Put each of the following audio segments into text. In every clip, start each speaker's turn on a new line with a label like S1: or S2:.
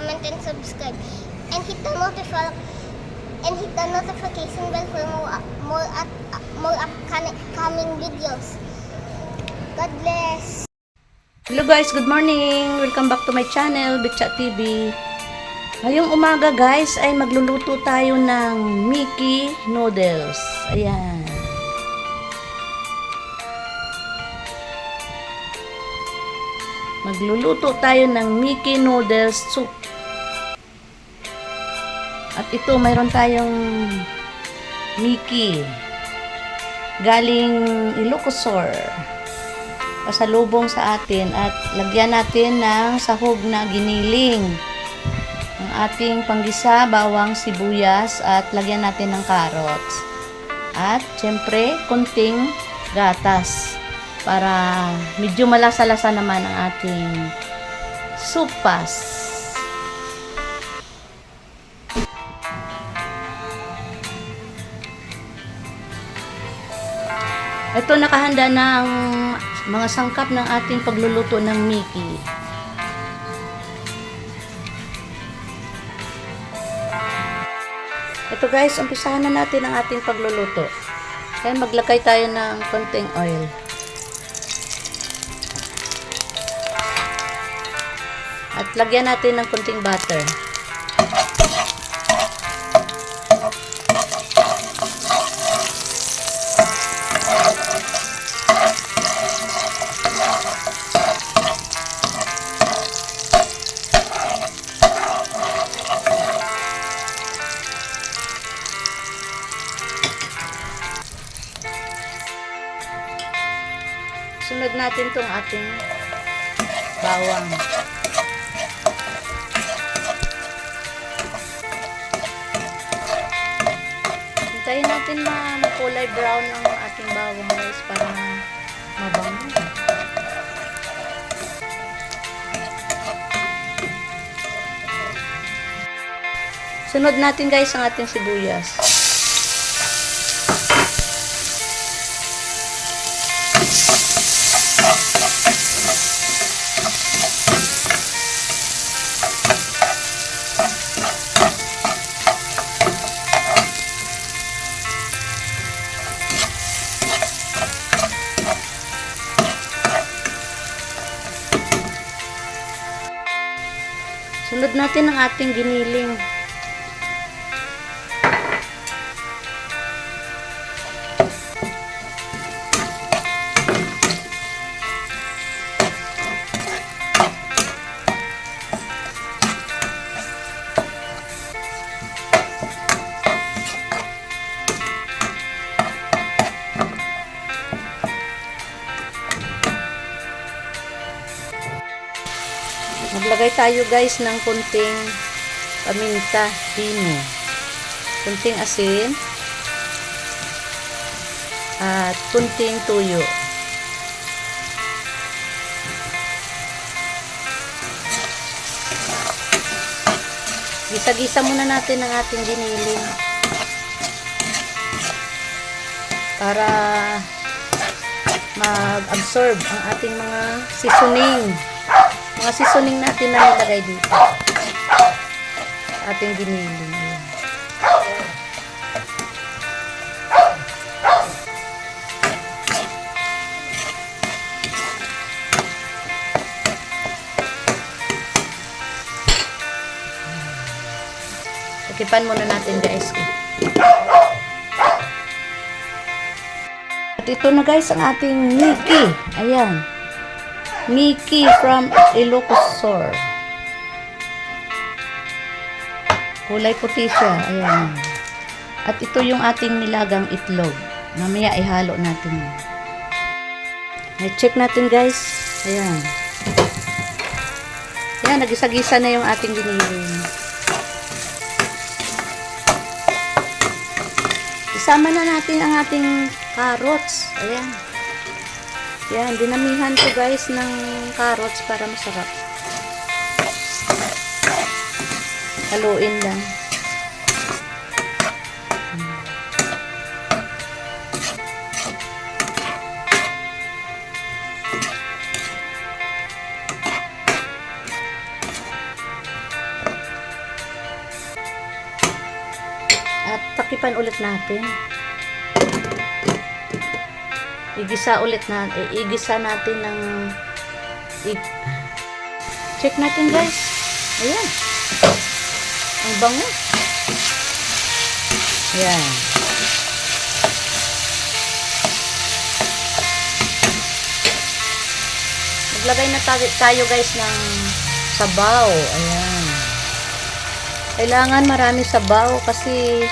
S1: comment, and subscribe. And hit the notification bell for more upcoming videos. God bless.
S2: Hello guys, good morning! Welcome back to my channel, Betcha TV. Ngayong umaga guys ay magluluto tayo ng Mickey noodles. Ayan. Magluluto tayo ng Mickey noodles soup. At ito, mayroon tayong Mickey galing Ilocosur. Pasalubong sa atin at lagyan natin ng sahog na giniling ang ating panggisa, bawang, sibuyas at lagyan natin ng carrots at syempre konting gatas para medyo malasa-lasa naman ang ating supas. Ito, nakahanda ng mga sangkap ng ating pagluluto ng Mickey. Ito guys, umpisahan na natin ang ating pagluluto. Kaya maglagay tayo ng konting oil. At lagyan natin ng konting butter. Sunod natin tong ating bawang. Hintayin natin makulay brown ang ating bawang guys para mabango. Sunod natin guys ang ating sibuyas. Sunod natin ang ating giniling. Maglagay tayo guys ng kunting paminta, pino, kunting asin, at kunting tuyo. Gisa-gisa muna natin ang ating giniling para mag-absorb ang ating mga seasoning. Mga seasoning natin na nilagay dito. Ating giniling. Takipan muna natin guys. At ito na guys ang ating Mickey. Ayan. Mickey from Ilocosur. Kulay puti siya. Ayan. At ito yung ating nilagang itlog. Mamaya ihalo natin. I-check natin guys. Ayan. Ayan, nagisa-gisa na yung ating giniling. Isama na natin ang ating carrots. Ayan. Yan, dinamihan ko guys ng carrots para masarap. Haluin lang. takipan ulit natin. Igisa natin ng check natin guys. Ayan. Ang bango. Ayan. Maglagay na tayo guys ng sabaw. Ayan. Kailangan marami sabaw kasi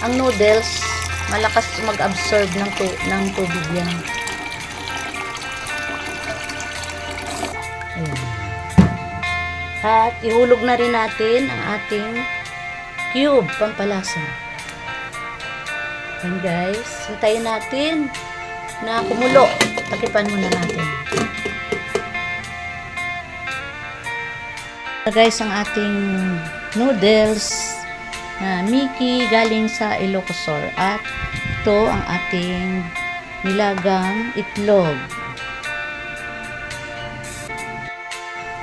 S2: ang noodles malakas mag-absorb ng tubig yan. Ayan. At ihulog na rin natin ang ating cube pampalasa. Ayan guys. Hintayin natin na kumulo. Takipan muna natin. Guys, ang ating noodles na Mickey galing sa Ilocosur at ito ang ating nilagang itlog.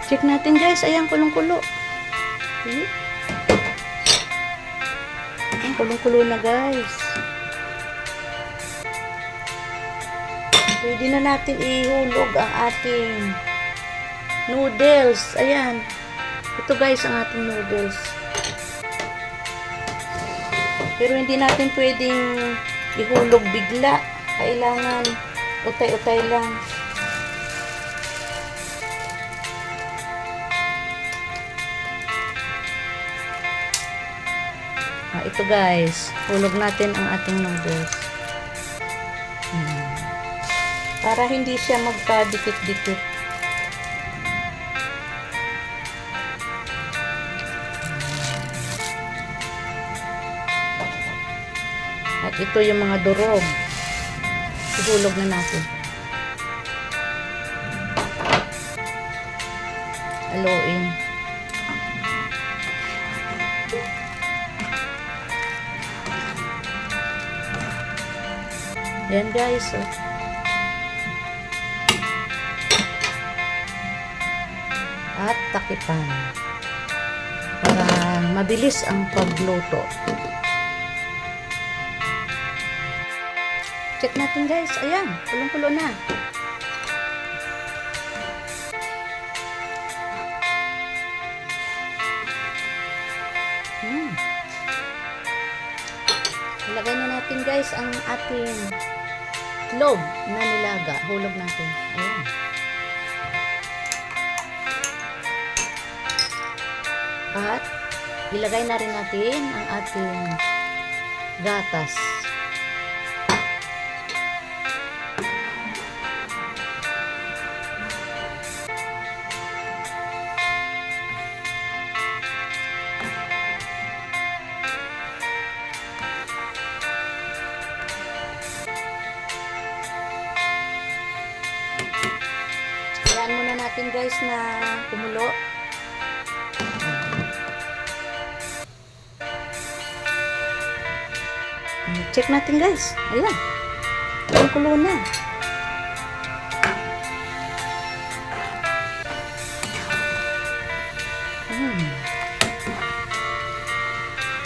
S2: Check natin guys, ayan kulong-kulo. Okay. Ayan, kulong-kulo na guys. Pwede na natin ihulog ang ating noodles. Ayan. Ito guys ang ating noodles. Pero hindi natin pwedeng ihulog bigla. Kailangan utay-utay lang. Ito guys, hulog natin ang ating noodles. Para hindi siya magka-dikit-dikit. At ito yung mga durog. Ihulog na natin. Haluin. Ayan guys. At takipan. Para mabilis ang pagluto. Check natin guys. Ayan, kulong-kulo na. Ilagay na natin guys ang ating itlog na nilaga. Hulog natin. Ayan. At ilagay na rin natin ang ating gatas. Hayaan muna natin guys na kumulo. Check natin guys. Ayan. Ang kulo na.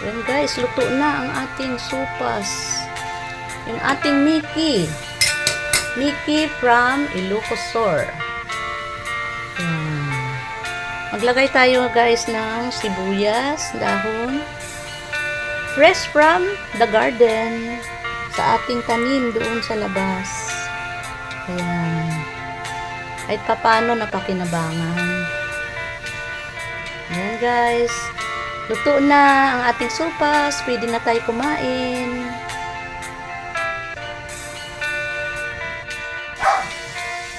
S2: Ayan guys, luto na ang ating sopas. Yung ating Mickey. Mickey from Ilocosur. Maglagay tayo guys ng sibuyas, dahon. Fresh from the garden. Sa ating tanim doon sa labas. Ayan. Kahit papano napakinabangan. Ayan guys. Luto na ang ating sopas. Pwede na tayo kumain.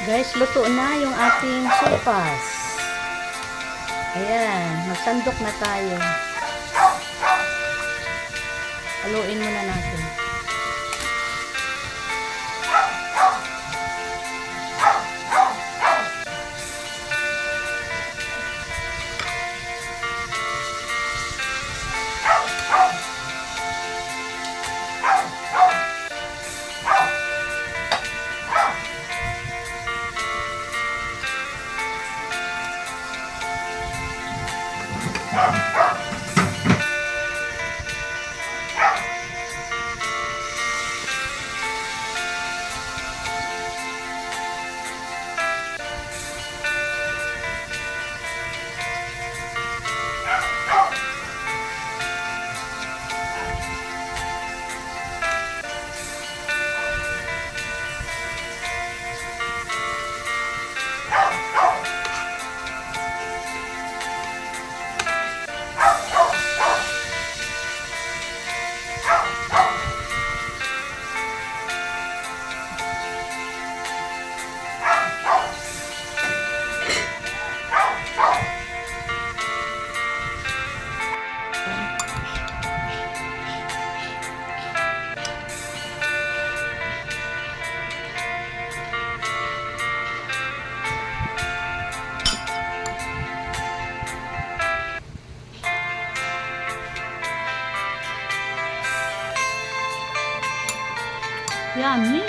S2: Guys, luto na yung ating sopas. Ayan. Magsandok na tayo. Haluin muna natin. Yummy!